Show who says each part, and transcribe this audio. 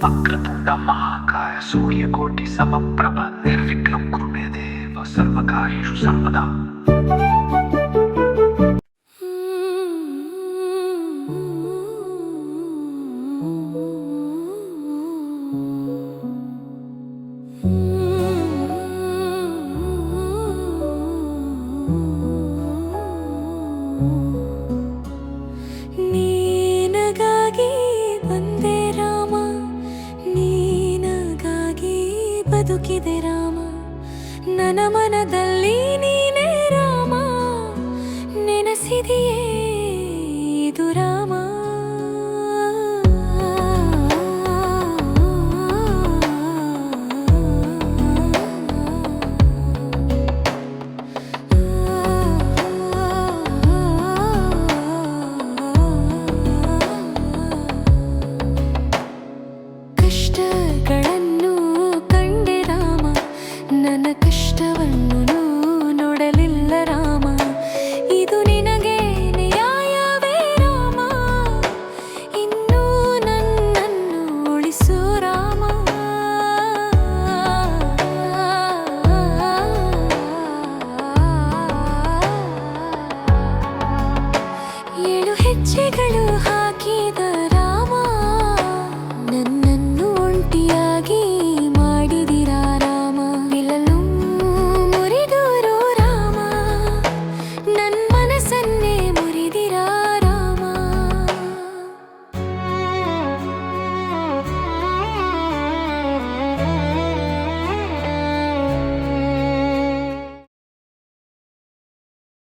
Speaker 1: ವಕ್ರತುಂಡ ಮಹಾಕಾಯ ಸೂರ್ಯಕೋಟಿ ಸಮಪ್ರಭ ನಿರ್ವಿಘ್ನಂ ಕುರು ಮೇ ದೇವ ಸರ್ವಕಾರ್ಯೇಷು ಸರ್ವದಾ.
Speaker 2: ನೀನಗಾಗಿ ಬಂದೆ ರಾಮ, ನೀನಗಾಗಿ ಬದುಕಿದೆ ರಾಮ, ನನ್ನ ಮನದಲ್ಲಿ ನೀನೇ ರಾಮ, ನೆನೆಸಿದೆಯೇ ಇದು ರಾಮ. ಕಷ್ಟಗಳನ್ನು ಕಂಡೆ ರಾಮ, ನನ್ನ ಕಷ್ಟವನ್ನು ನೋಡಲಿಲ್ಲ ರಾಮ, ಇದು ನಿನಗೆ ನ್ಯಾಯವೇ ರಾಮ, ಇನ್ನೂ ನನ್ನನ್ನು ಉಳಿಸು ರಾಮ. ಏಳು ಹೆಜ್ಜೆಗಳು ಹಾಕಿದ